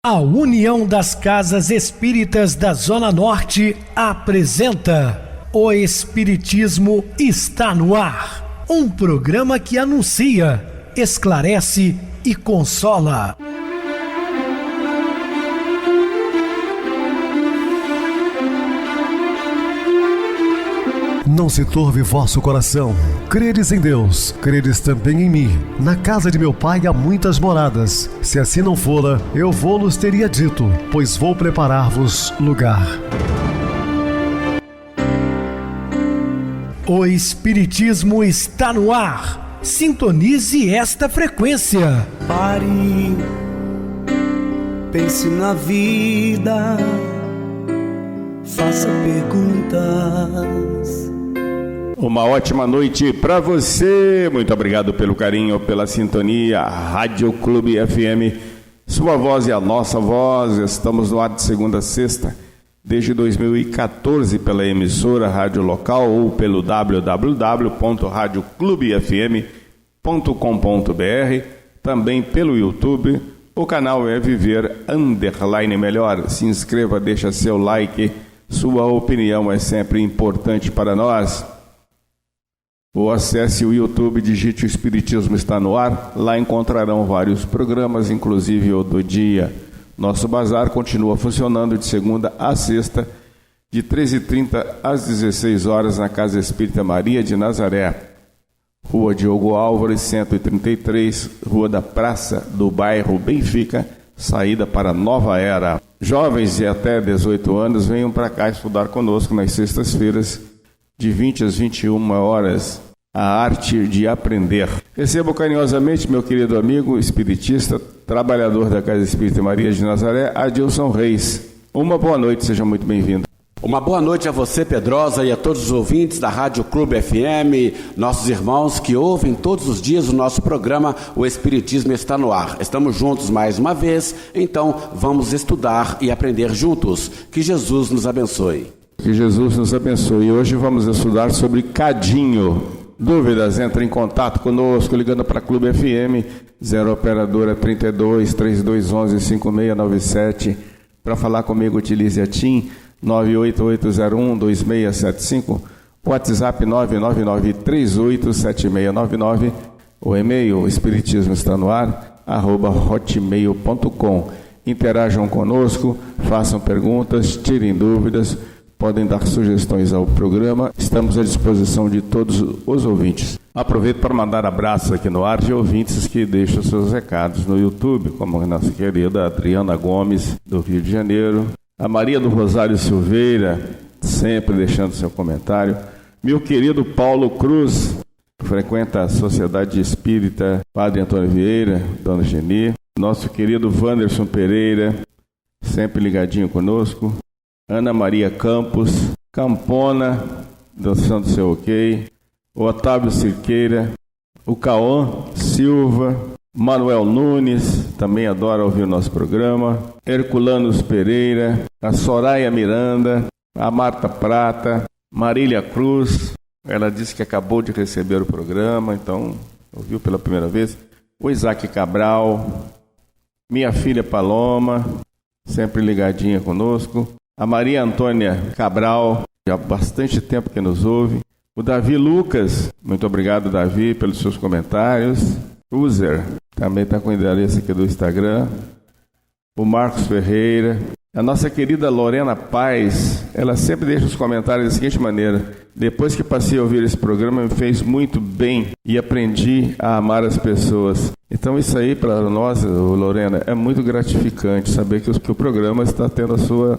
A União das Casas Espíritas da Zona Norte apresenta O Espiritismo está no ar, um programa que anuncia, esclarece e consola. Não se turve vosso coração. Credes em Deus, credes também em mim. Na casa de meu pai há muitas moradas. Se assim não fora, eu vou-los teria dito, pois vou preparar-vos lugar. O Espiritismo está no ar. Sintonize esta frequência. Pare, pense na vida, faça perguntas. Uma ótima noite para você. Muito obrigado pelo carinho, pela sintonia. Rádio Clube FM, sua voz e a nossa voz. Estamos no ar de segunda a sexta, desde 2014, pela emissora rádio local ou pelo www.radioclubefm.com.br, também pelo YouTube. O canal é Viver _ Melhor. Se inscreva, deixa seu like. Sua opinião é sempre importante para nós. Ou acesse o YouTube, digite O Espiritismo está no ar. Lá encontrarão vários programas, inclusive o do dia. Nosso bazar continua funcionando de segunda a sexta, de 13h30 às 16 horas, na Casa Espírita Maria de Nazaré, Rua Diogo Álvares, 133, Rua da Praça, do bairro Benfica, saída para Nova Era. Jovens e até 18 anos, venham para cá estudar conosco nas sextas-feiras, de 20 às 21 horas, a arte de aprender. Recebo carinhosamente meu querido amigo espiritista, trabalhador da Casa Espírita Maria de Nazaré, Adilson Reis. Uma boa noite, seja muito bem-vindo. Uma boa noite a você, Pedrosa, e a todos os ouvintes da Rádio Clube FM, nossos irmãos que ouvem todos os dias o nosso programa O Espiritismo está no ar. Estamos juntos mais uma vez, então vamos estudar e aprender juntos. Que Jesus nos abençoe. Que Jesus nos abençoe. Hoje vamos estudar sobre cadinho. Dúvidas? Entre em contato conosco ligando para Clube FM 0 operadora 32 3211 5697. Para falar comigo utilize a TIM 98801 2675, WhatsApp 999387699, o e-mail espiritismo está no ar @hotmail.com. Interajam conosco, façam perguntas, tirem dúvidas, podem dar sugestões ao programa. Estamos à disposição de todos os ouvintes. Aproveito para mandar abraços aqui no ar de ouvintes que deixam seus recados no YouTube, como a nossa querida Adriana Gomes, do Rio de Janeiro, a Maria do Rosário Silveira, sempre deixando seu comentário, meu querido Paulo Cruz, que frequenta a Sociedade Espírita Padre Antônio Vieira, Dona Geni, nosso querido Wanderson Pereira, sempre ligadinho conosco, Ana Maria Campos, Campona, dançando seu ok, o Otávio Cirqueira, o Cauã Silva, Manuel Nunes, também adora ouvir o nosso programa, Herculanos Pereira, a Soraya Miranda, a Marta Prata, Marília Cruz, ela disse que acabou de receber o programa, então ouviu pela primeira vez, o Isaac Cabral, minha filha Paloma, sempre ligadinha conosco, a Maria Antônia Cabral, já há bastante tempo que nos ouve, o Davi Lucas, muito obrigado Davi pelos seus comentários, User, também está com o endereço aqui do Instagram, o Marcos Ferreira, a nossa querida Lorena Paz, ela sempre deixa os comentários da seguinte maneira: depois que passei a ouvir esse programa me fez muito bem e aprendi a amar as pessoas. Então isso aí para nós, Lorena, é muito gratificante saber que o programa está tendo a sua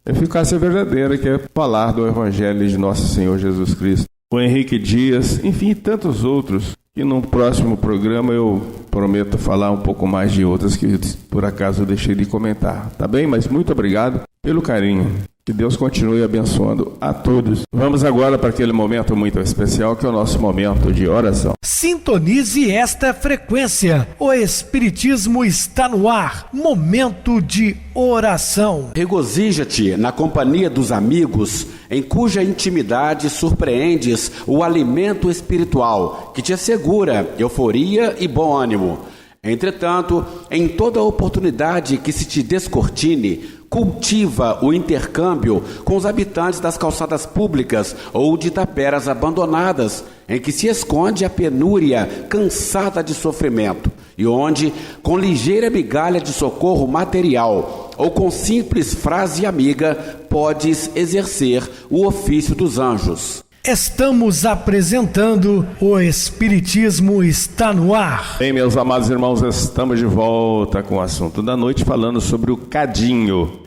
eficácia verdadeira, que é falar do Evangelho de Nosso Senhor Jesus Cristo. O Henrique Dias, enfim, tantos outros, que no próximo programa eu prometo falar um pouco mais de outras que por acaso eu deixei de comentar, tá bem? Mas muito obrigado pelo carinho. Que Deus continue abençoando a todos. Vamos agora para aquele momento muito especial, que é o nosso momento de oração. Sintonize esta frequência. O Espiritismo está no ar. Momento de oração. Regozija-te na companhia dos amigos, em cuja intimidade surpreendes o alimento espiritual, que te assegura euforia e bom ânimo. Entretanto, em toda oportunidade que se te descortine, cultiva o intercâmbio com os habitantes das calçadas públicas ou de taperas abandonadas, em que se esconde a penúria cansada de sofrimento, e onde, com ligeira migalha de socorro material ou com simples frase amiga, podes exercer o ofício dos anjos. Estamos apresentando o Espiritismo está no ar. Bem, meus amados irmãos, estamos de volta com o assunto da noite, falando sobre o cadinho.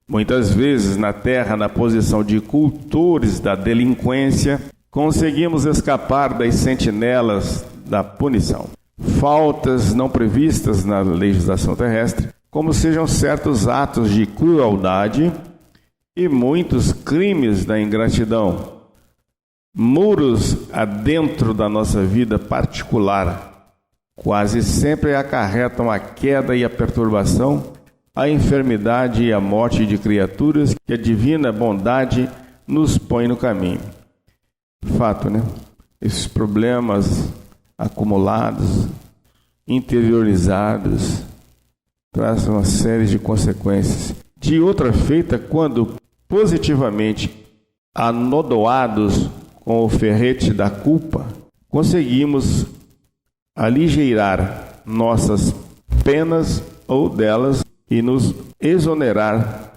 Muitas vezes na terra, na posição de cultores da delinquência, conseguimos escapar das sentinelas da punição. Faltas não previstas na legislação terrestre, como sejam certos atos de crueldade e muitos crimes da ingratidão. Muros adentro da nossa vida particular quase sempre acarretam a queda e a perturbação, a enfermidade e a morte de criaturas que a divina bondade nos põe no caminho. Fato, né? Esses problemas acumulados, interiorizados, trazem uma série de consequências. De outra feita, quando positivamente anodoados com o ferrete da culpa, conseguimos aligeirar nossas penas ou delas e nos exonerar,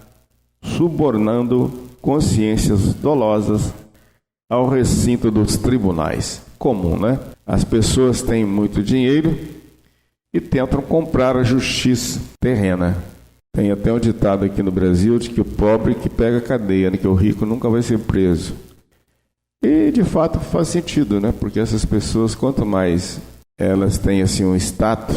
subornando consciências dolosas ao recinto dos tribunais. Comum, né? As pessoas têm muito dinheiro e tentam comprar a justiça terrena. Tem até um ditado aqui no Brasil de que o pobre que pega cadeia, né? Que o rico nunca vai ser preso. E de fato faz sentido, né? Porque essas pessoas, quanto mais elas têm assim um status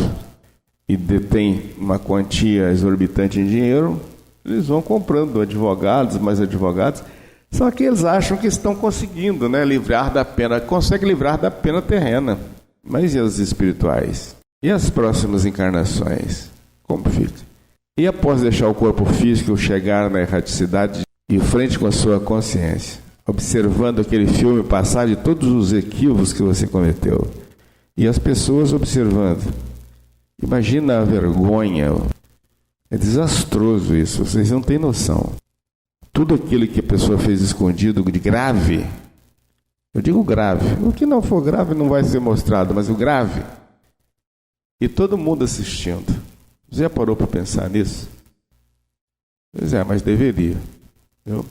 e detêm uma quantia exorbitante em dinheiro, eles vão comprando advogados, mais advogados. Só que eles acham que estão conseguindo, né, livrar da pena, conseguem livrar da pena terrena. Mas e as espirituais? E as próximas encarnações? Como fica? E após deixar o corpo físico chegar na erraticidade e frente com a sua consciência, observando aquele filme passar de todos os equívocos que você cometeu, e as pessoas observando, imagina a vergonha. É desastroso isso, vocês não têm noção. Tudo aquilo que a pessoa fez escondido de grave, eu digo grave, o que não for grave não vai ser mostrado, mas o grave, e todo mundo assistindo. Você já parou para pensar nisso? Pois é, mas deveria. Viu?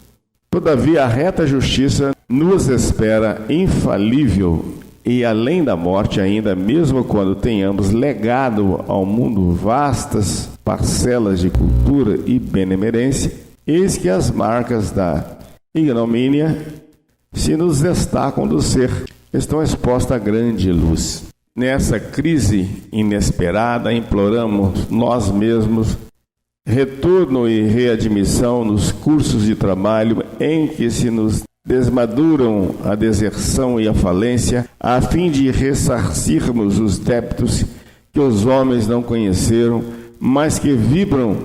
Todavia, a reta justiça nos espera infalível e além da morte ainda, mesmo quando tenhamos legado ao mundo vastas parcelas de cultura e benemerência, eis que as marcas da ignomínia se nos destacam do ser, estão expostas a grande luz. Nessa crise inesperada, imploramos nós mesmos retorno e readmissão nos cursos de trabalho em que se nos desmaduram a deserção e a falência, a fim de ressarcirmos os débitos que os homens não conheceram, mas que vibram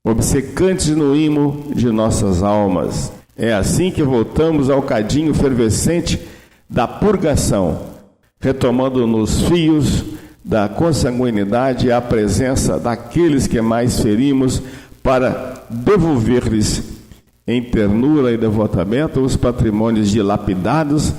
obcecantes no imo de nossas almas. É assim que voltamos ao cadinho fervescente da purgação, retomando nos fios da consanguinidade a presença daqueles que mais ferimos, para devolver-lhes em ternura e devotamento os patrimônios dilapidados,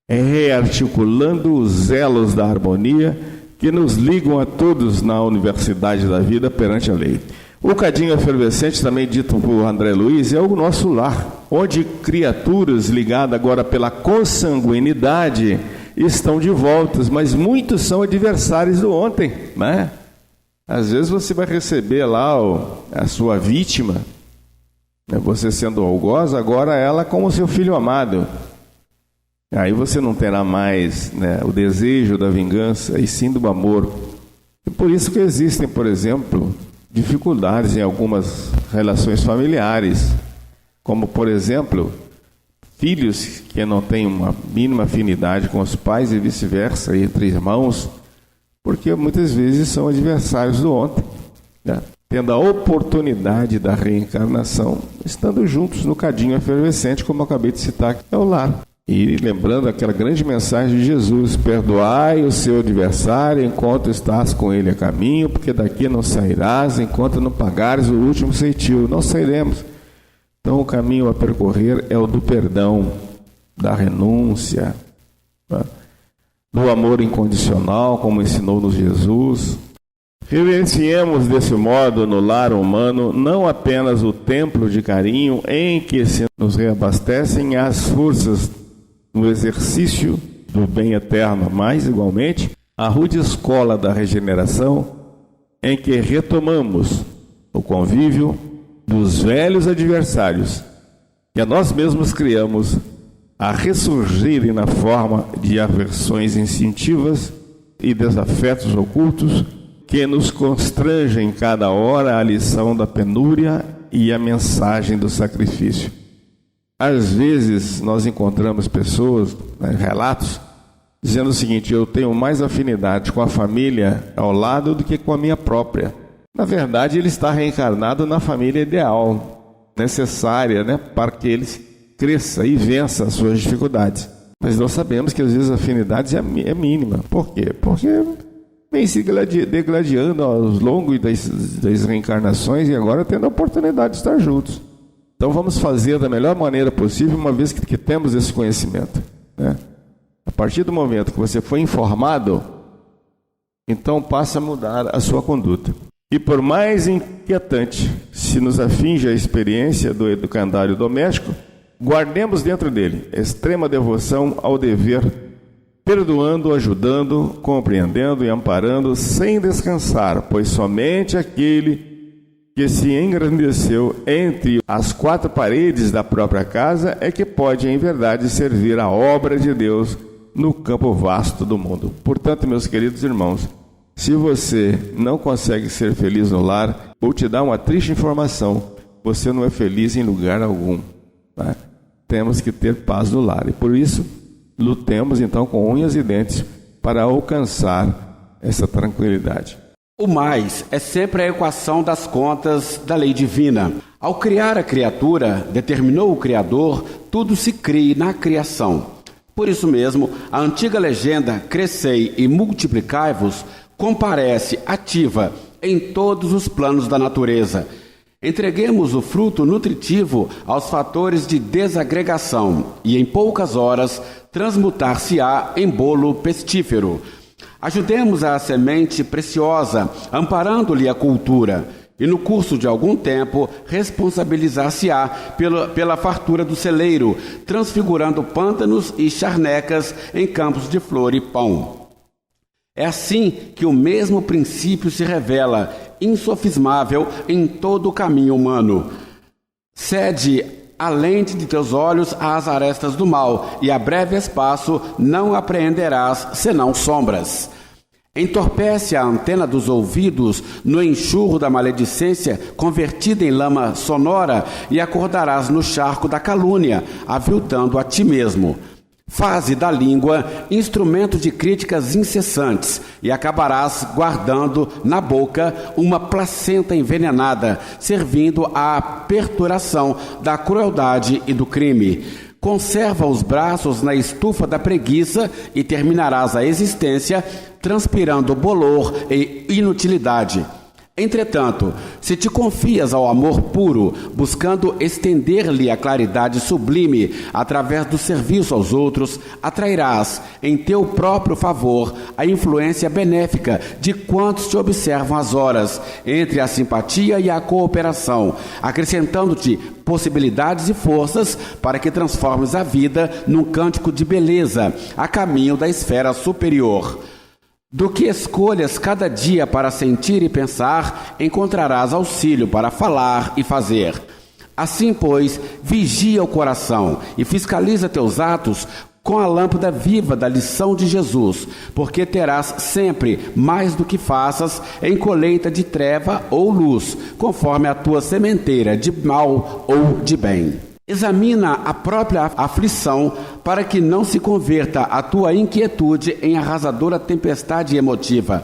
rearticulando os elos da harmonia que nos ligam a todos na universidade da vida perante a lei. O cadinho efervescente, também dito por André Luiz, é o nosso lar, onde criaturas ligadas agora pela consanguinidade estão de volta, mas muitos são adversários do ontem, né? Às vezes você vai receber lá a sua vítima, né? Você sendo algoz, agora ela como seu filho amado. Aí você não terá mais, né, o desejo da vingança, e sim do amor. E por isso que existem, por exemplo, dificuldades em algumas relações familiares, como, por exemplo, filhos que não têm uma mínima afinidade com os pais e vice-versa, entre irmãos, porque muitas vezes são adversários do ontem, né? Tendo a oportunidade da reencarnação, estando juntos no cadinho efervescente, como eu acabei de citar, que é o lar. E lembrando aquela grande mensagem de Jesus: perdoai o seu adversário enquanto estás com ele a caminho, porque daqui não sairás enquanto não pagares o último ceitil. Não sairemos. Então o caminho a percorrer é o do perdão, da renúncia, do amor incondicional, como ensinou-nos Jesus. Vivenciemos desse modo no lar humano não apenas o templo de carinho em que se nos reabastecem as forças no exercício do bem eterno, mas igualmente a rude escola da regeneração em que retomamos o convívio dos velhos adversários que a nós mesmos criamos a ressurgirem na forma de aversões instintivas e desafetos ocultos que nos constrangem cada hora a lição da penúria e a mensagem do sacrifício. Às vezes nós encontramos pessoas, relatos, dizendo o seguinte: eu tenho mais afinidade com a família ao lado do que com a minha própria. Na verdade, ele está reencarnado na família ideal, necessária, para que ele cresça e vença as suas dificuldades. Mas nós sabemos que às vezes a afinidade é mínima. Por quê? Porque vem se degladiando ao longo das reencarnações e agora tendo a oportunidade de estar juntos. Então vamos fazer da melhor maneira possível, uma vez que temos esse conhecimento. A partir do momento que você foi informado, então passa a mudar a sua conduta. E por mais inquietante se nos afinge a experiência do educandário doméstico, guardemos dentro dele extrema devoção ao dever, perdoando, ajudando, compreendendo e amparando sem descansar, pois somente aquele que se engrandeceu entre as quatro paredes da própria casa é que pode, em verdade, servir a obra de Deus no campo vasto do mundo. Portanto, meus queridos irmãos, se você não consegue ser feliz no lar, vou te dar uma triste informação: você não é feliz em lugar algum. Temos que ter paz no lar, e por isso lutemos então com unhas e dentes para alcançar essa tranquilidade. O mais é sempre a equação das contas da lei divina. Ao criar a criatura, determinou o Criador, tudo se crie na criação. Por isso mesmo, a antiga legenda crescei e multiplicai-vos comparece ativa em todos os planos da natureza. Entreguemos o fruto nutritivo aos fatores de desagregação e em poucas horas transmutar-se-á em bolo pestífero. Ajudemos a semente preciosa, amparando-lhe a cultura, e no curso de algum tempo responsabilizar-se-á pela fartura do celeiro, transfigurando pântanos e charnecas em campos de flor e pão. É assim que o mesmo princípio se revela, insofismável em todo o caminho humano. Cede a lente de teus olhos às arestas do mal, e a breve espaço não apreenderás senão sombras. Entorpece a antena dos ouvidos no enxurro da maledicência, convertida em lama sonora, e acordarás no charco da calúnia, aviltando a ti mesmo. Faze da língua instrumento de críticas incessantes, e acabarás guardando na boca uma placenta envenenada, servindo à perturação da crueldade e do crime. Conserva os braços na estufa da preguiça e terminarás a existência transpirando bolor e inutilidade. Entretanto, se te confias ao amor puro, buscando estender-lhe a claridade sublime através do serviço aos outros, atrairás em teu próprio favor a influência benéfica de quantos te observam às horas, entre a simpatia e a cooperação, acrescentando-te possibilidades e forças para que transformes a vida num cântico de beleza, a caminho da esfera superior. Do que escolhas cada dia para sentir e pensar, encontrarás auxílio para falar e fazer. Assim, pois, vigia o coração e fiscaliza teus atos com a lâmpada viva da lição de Jesus, porque terás sempre mais do que faças em colheita de treva ou luz, conforme a tua sementeira de mal ou de bem. Examina a própria aflição para que não se converta a tua inquietude em arrasadora tempestade emotiva.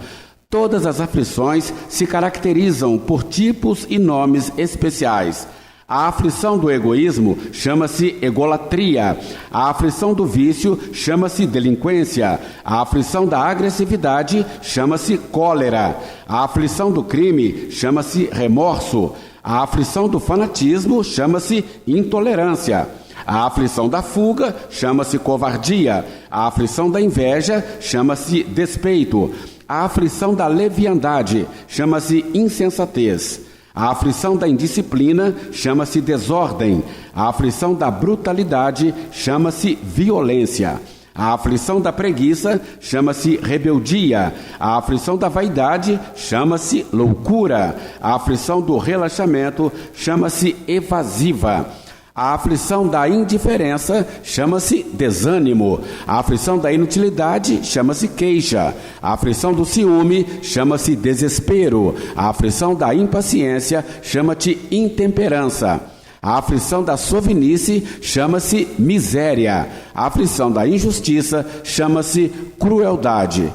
Todas as aflições se caracterizam por tipos e nomes especiais. A aflição do egoísmo chama-se egolatria. A aflição do vício chama-se delinquência. A aflição da agressividade chama-se cólera. A aflição do crime chama-se remorso. A aflição do fanatismo chama-se intolerância. A aflição da fuga chama-se covardia. A aflição da inveja chama-se despeito. A aflição da leviandade chama-se insensatez. A aflição da indisciplina chama-se desordem. A aflição da brutalidade chama-se violência. A aflição da preguiça chama-se rebeldia. A aflição da vaidade chama-se loucura. A aflição do relaxamento chama-se evasiva. A aflição da indiferença chama-se desânimo. A aflição da inutilidade chama-se queixa. A aflição do ciúme chama-se desespero. A aflição da impaciência chama-se intemperança. A aflição da sovinice chama-se miséria. A aflição da injustiça chama-se crueldade.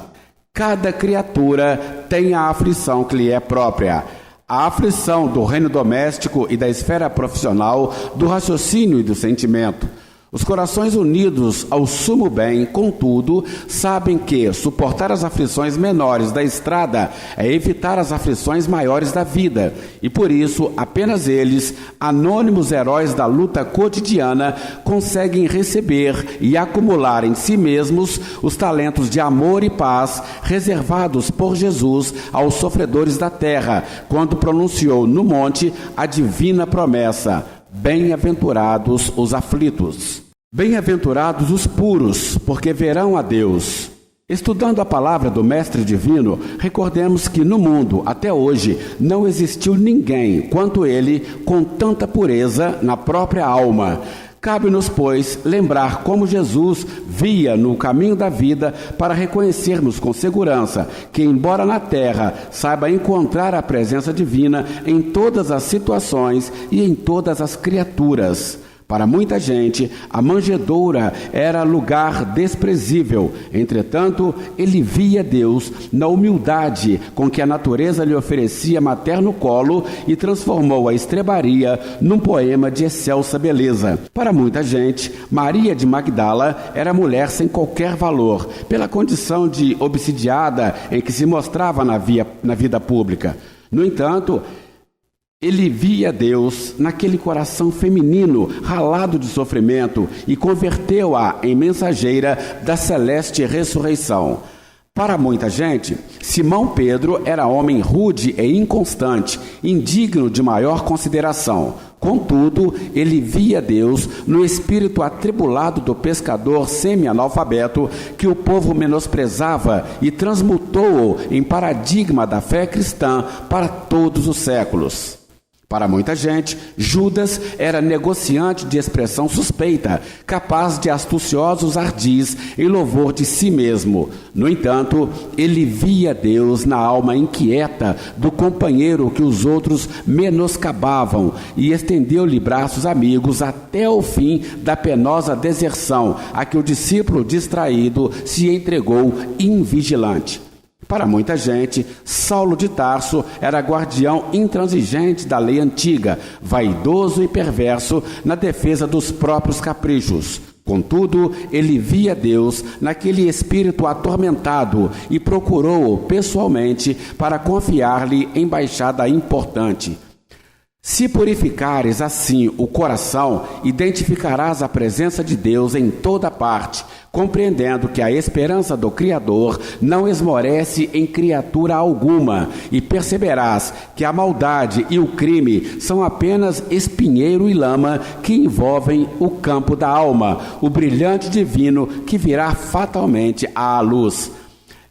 Cada criatura tem a aflição que lhe é própria. A aflição do reino doméstico e da esfera profissional, do raciocínio e do sentimento. Os corações unidos ao sumo bem, contudo, sabem que suportar as aflições menores da estrada é evitar as aflições maiores da vida, e por isso apenas eles, anônimos heróis da luta cotidiana, conseguem receber e acumular em si mesmos os talentos de amor e paz reservados por Jesus aos sofredores da terra, quando pronunciou no monte a divina promessa: bem-aventurados os aflitos. Bem-aventurados os puros, porque verão a Deus. Estudando a palavra do Mestre Divino, recordemos que no mundo, até hoje, não existiu ninguém quanto ele com tanta pureza na própria alma. Cabe-nos, pois, lembrar como Jesus via no caminho da vida para reconhecermos com segurança que, embora na terra saiba encontrar a presença divina em todas as situações e em todas as criaturas. Para muita gente, a manjedoura era lugar desprezível. Entretanto, ele via Deus na humildade com que a natureza lhe oferecia materno colo e transformou a estrebaria num poema de excelsa beleza. Para muita gente, Maria de Magdala era mulher sem qualquer valor, pela condição de obsidiada em que se mostrava na vida pública. No entanto, ele via Deus naquele coração feminino ralado de sofrimento e converteu-a em mensageira da celeste ressurreição. Para muita gente, Simão Pedro era homem rude e inconstante, indigno de maior consideração. Contudo, ele via Deus no espírito atribulado do pescador semi-analfabeto que o povo menosprezava e transmutou-o em paradigma da fé cristã para todos os séculos. Para muita gente, Judas era negociante de expressão suspeita, capaz de astuciosos ardis em louvor de si mesmo. No entanto, ele via Deus na alma inquieta do companheiro que os outros menoscabavam e estendeu-lhe braços amigos até o fim da penosa deserção a que o discípulo distraído se entregou invigilante. Para muita gente, Saulo de Tarso era guardião intransigente da lei antiga, vaidoso e perverso na defesa dos próprios caprichos. Contudo, ele via Deus naquele espírito atormentado e procurou-o pessoalmente para confiar-lhe embaixada importante. Se purificares assim o coração, identificarás a presença de Deus em toda parte, compreendendo que a esperança do Criador não esmorece em criatura alguma, e perceberás que a maldade e o crime são apenas espinheiro e lama que envolvem o campo da alma, o brilhante divino que virá fatalmente à luz.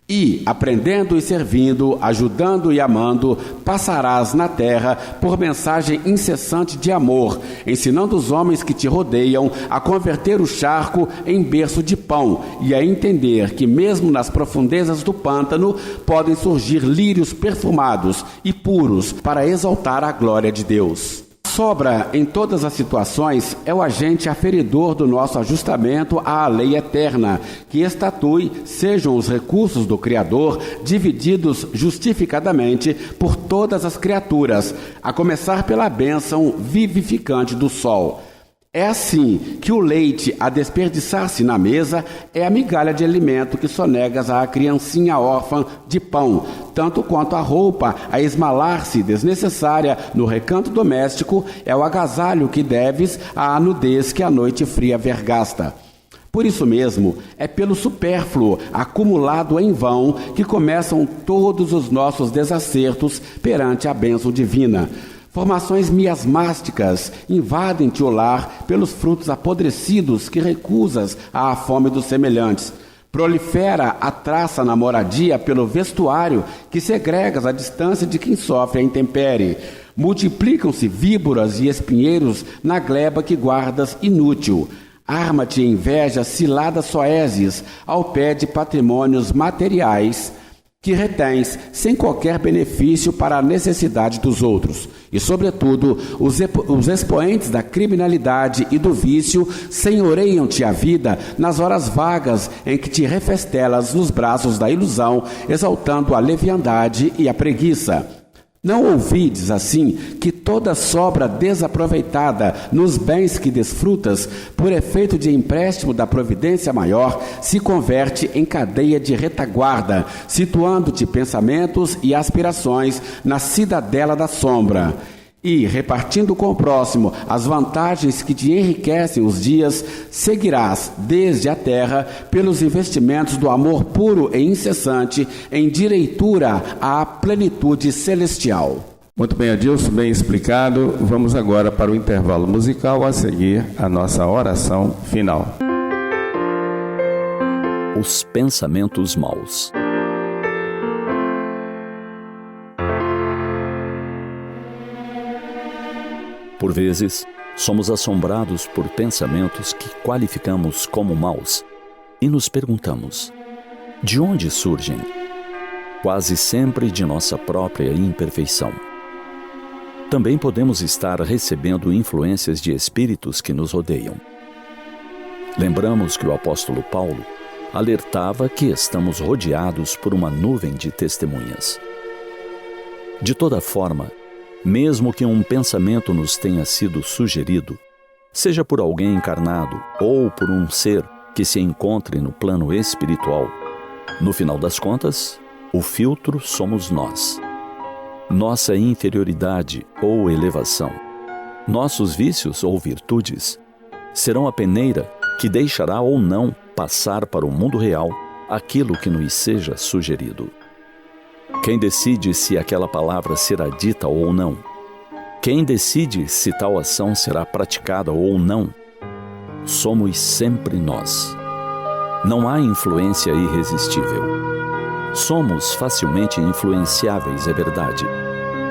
E, aprendendo e servindo, ajudando e amando, passarás na terra por mensagem incessante de amor, ensinando os homens que te rodeiam a converter o charco em berço de pão e a entender que mesmo nas profundezas do pântano podem surgir lírios perfumados e puros para exaltar a glória de Deus. sobra, em todas as situações, é o agente aferidor do nosso ajustamento à lei eterna, que estatui sejam os recursos do Criador divididos justificadamente por todas as criaturas, a começar pela bênção vivificante do sol. É assim que o leite a desperdiçar-se na mesa é a migalha de alimento que sonegas à criancinha órfã de pão, tanto quanto a roupa a esmalar-se desnecessária no recanto doméstico é o agasalho que deves à nudez que a noite fria vergasta. Por isso mesmo, é pelo supérfluo, acumulado em vão, que começam todos os nossos desacertos perante a bênção divina. Formações miasmásticas invadem-te o lar pelos frutos apodrecidos que recusas à fome dos semelhantes. Prolifera a traça na moradia pelo vestuário que segregas à distância de quem sofre a intempérie. Multiplicam-se víboras e espinheiros na gleba que guardas inútil. Arma-te inveja ciladas soésias ao pé de patrimônios materiais que retens sem qualquer benefício para a necessidade dos outros. E, sobretudo, os expoentes da criminalidade e do vício senhoreiam-te a vida nas horas vagas em que te refestelas nos braços da ilusão, exaltando a leviandade e a preguiça. Não ouvides, assim, que toda sobra desaproveitada nos bens que desfrutas, por efeito de empréstimo da providência maior, se converte em cadeia de retaguarda, situando-te pensamentos e aspirações na cidadela da sombra. E, repartindo com o próximo as vantagens que te enriquecem os dias, seguirás desde a terra pelos investimentos do amor puro e incessante em direitura à plenitude celestial. Muito bem, Adilson, bem explicado. Vamos agora para o intervalo musical, a seguir a nossa oração final. Os pensamentos maus. Por vezes, somos assombrados por pensamentos que qualificamos como maus e nos perguntamos: de onde surgem? Quase sempre de nossa própria imperfeição. Também podemos estar recebendo influências de espíritos que nos rodeiam. Lembramos que o apóstolo Paulo alertava que estamos rodeados por uma nuvem de testemunhas. De toda forma, mesmo que um pensamento nos tenha sido sugerido, seja por alguém encarnado ou por um ser que se encontre no plano espiritual, no final das contas, o filtro somos nós. Nossa inferioridade ou elevação, nossos vícios ou virtudes, serão a peneira que deixará ou não passar para o mundo real aquilo que nos seja sugerido. Quem decide se aquela palavra será dita ou não? Quem decide se tal ação será praticada ou não? Somos sempre nós. Não há influência irresistível. Somos facilmente influenciáveis, é verdade,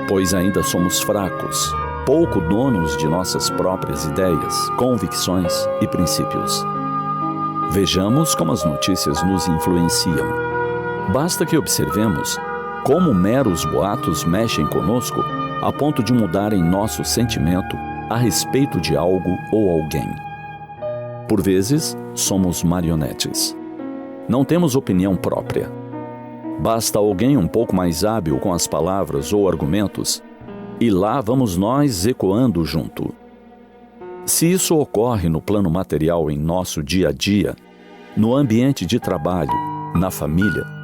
pois ainda somos fracos, pouco donos de nossas próprias ideias, convicções e princípios. Vejamos como as notícias nos influenciam. Basta que observemos como meros boatos mexem conosco a ponto de mudarem nosso sentimento a respeito de algo ou alguém. Por vezes, somos marionetes. Não temos opinião própria. Basta alguém um pouco mais hábil com as palavras ou argumentos, e lá vamos nós ecoando junto. Se isso ocorre no plano material em nosso dia a dia, no ambiente de trabalho, na família,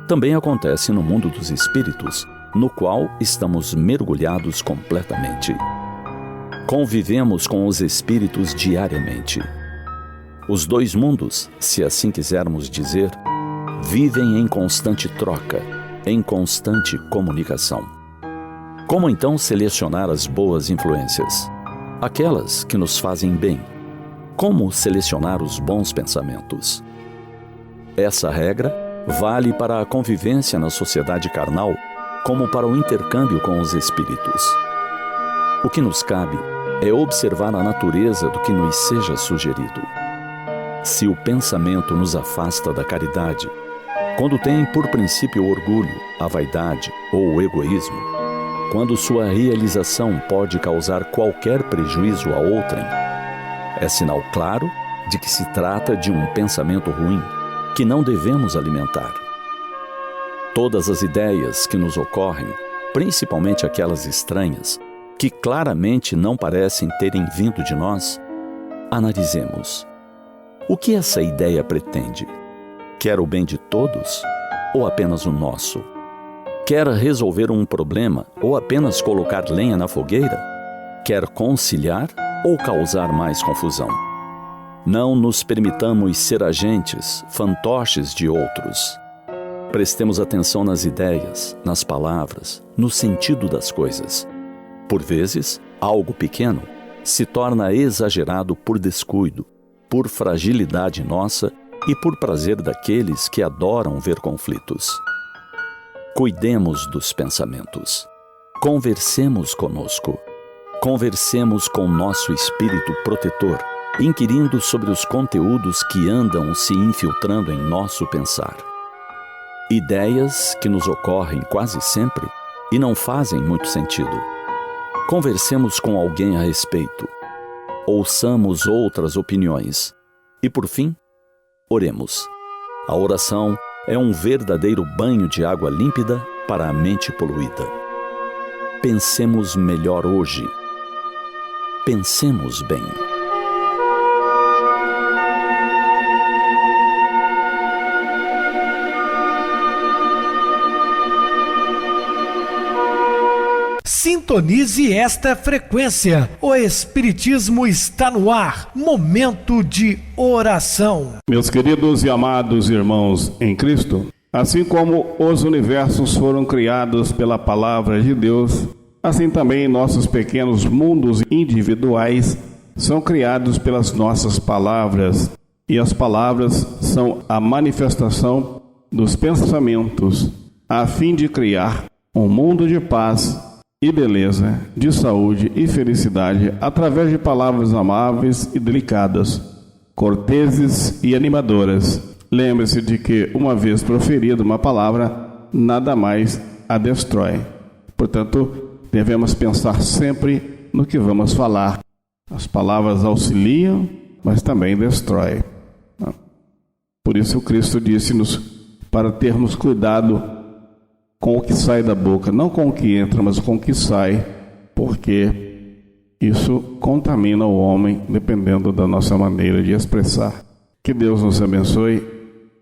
também acontece no mundo dos espíritos, no qual estamos mergulhados completamente. Convivemos com os espíritos diariamente. Os dois mundos, se assim quisermos dizer, vivem em constante troca, em constante comunicação. Como então selecionar as boas influências? Aquelas que nos fazem bem. Como selecionar os bons pensamentos? Essa regra vale para a convivência na sociedade carnal, como para o intercâmbio com os espíritos. O que nos cabe é observar a natureza do que nos seja sugerido. Se o pensamento nos afasta da caridade, quando tem por princípio o orgulho, a vaidade ou o egoísmo, quando sua realização pode causar qualquer prejuízo a outrem, é sinal claro de que se trata de um pensamento ruim que não devemos alimentar. Todas as ideias que nos ocorrem, principalmente aquelas estranhas, que claramente não parecem terem vindo de nós, analisemos. O que essa ideia pretende? Quer o bem de todos ou apenas o nosso? Quer resolver um problema ou apenas colocar lenha na fogueira? Quer conciliar ou causar mais confusão? Não nos permitamos ser agentes, fantoches de outros. Prestemos atenção nas ideias, nas palavras, no sentido das coisas. Por vezes, algo pequeno se torna exagerado por descuido, por fragilidade nossa e por prazer daqueles que adoram ver conflitos. Cuidemos dos pensamentos. Conversemos conosco. Conversemos com nosso espírito protetor, inquirindo sobre os conteúdos que andam se infiltrando em nosso pensar. Ideias que nos ocorrem quase sempre e não fazem muito sentido. Conversemos com alguém a respeito. Ouçamos outras opiniões. E por fim, oremos. A oração é um verdadeiro banho de água límpida para a mente poluída. Pensemos melhor hoje. Pensemos bem. Sintonize esta frequência. O Espiritismo está no ar. Momento de oração. Meus queridos e amados irmãos em Cristo, assim como os universos foram criados pela palavra de Deus, assim também nossos pequenos mundos individuais são criados pelas nossas palavras. E as palavras são a manifestação dos pensamentos, a fim de criar um mundo de paz e beleza, de saúde e felicidade, através de palavras amáveis e delicadas, corteses e animadoras. Lembre-se de que, uma vez proferida uma palavra, nada mais a destrói. Portanto, devemos pensar sempre no que vamos falar. As palavras auxiliam, mas também destroem. Por isso Cristo disse-nos para termos cuidado com o que sai da boca, não com o que entra, mas com o que sai, porque isso contamina o homem, dependendo da nossa maneira de expressar. Que Deus nos abençoe,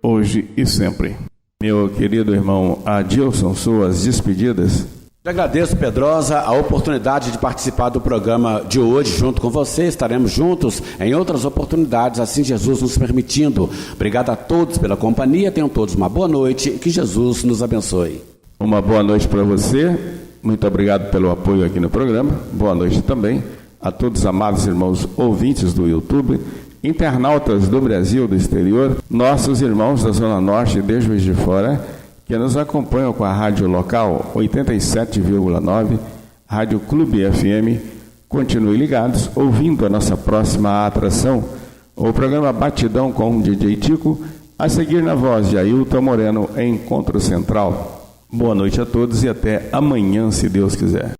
hoje e sempre. Meu querido irmão Adilson, suas despedidas. Eu agradeço, Pedrosa, a oportunidade de participar do programa de hoje junto com você. Estaremos juntos em outras oportunidades, assim Jesus nos permitindo. Obrigado a todos pela companhia, tenham todos uma boa noite e que Jesus nos abençoe. Uma boa noite para você, muito obrigado pelo apoio aqui no programa. Boa noite também a todos os amados irmãos ouvintes do YouTube, internautas do Brasil, do exterior, nossos irmãos da Zona Norte de Juiz de Fora, que nos acompanham com a rádio local 87,9, Rádio Clube FM. Continue ligados, ouvindo a nossa próxima atração, o programa Batidão com o DJ Tico, a seguir na voz de Ailton Moreno, em Encontro Central. Boa noite a todos e até amanhã, se Deus quiser.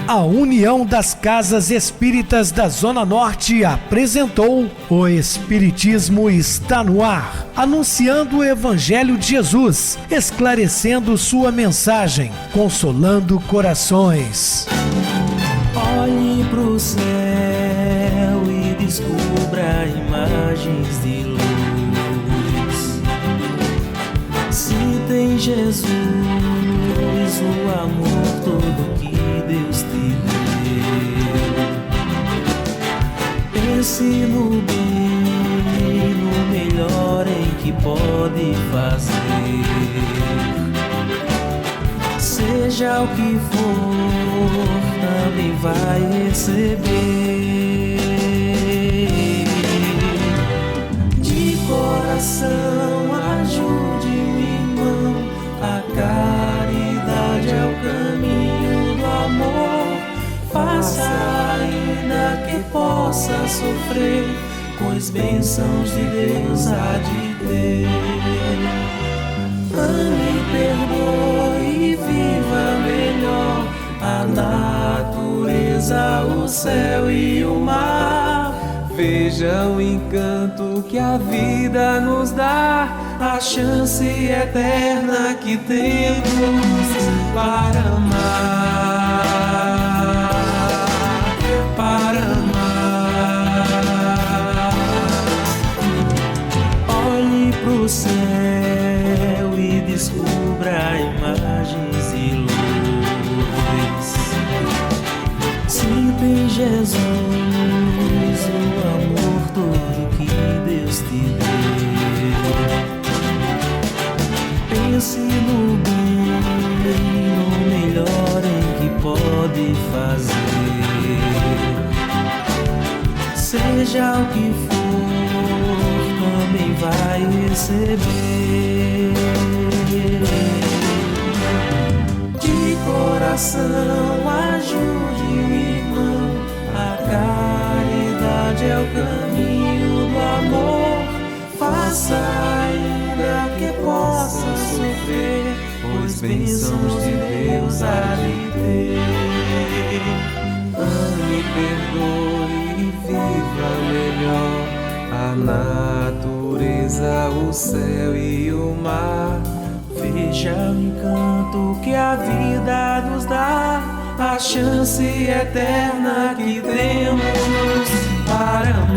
A União das Casas Espíritas da Zona Norte apresentou O Espiritismo está no ar, anunciando o Evangelho de Jesus, esclarecendo sua mensagem, consolando corações. Olhe pro céu e descubra imagens de luz. Se tem Jesus, o amor todo que Deus te deu. Pense no bem, no melhor em que pode fazer. Seja o que for, também vai receber. De coração, ajude-me, irmão, a caridade é o caminho do amor. Faça ainda que possa sofrer, pois bênçãos de Deus há de ter. Ame, perdoe e viva melhor a natureza, o céu e o mar. Veja o encanto que a vida nos dá, a chance eterna que temos para amar, para amar. Olhe pro céu e descubra imagens e luzes. Sinta em Jesus o amor todo que Deus te deu. Pense no bem, no melhor em que pode fazer. Seja o que for, também vai receber. De coração ajude o irmão, a caridade é o caminho do amor. Faça ainda que possa sofrer, pois bênçãos de Deus há de ter. Ame, perdoe e viva melhor a natureza, o céu e o mar. Veja o encanto que a vida nos dá, a chance eterna que temos para amar.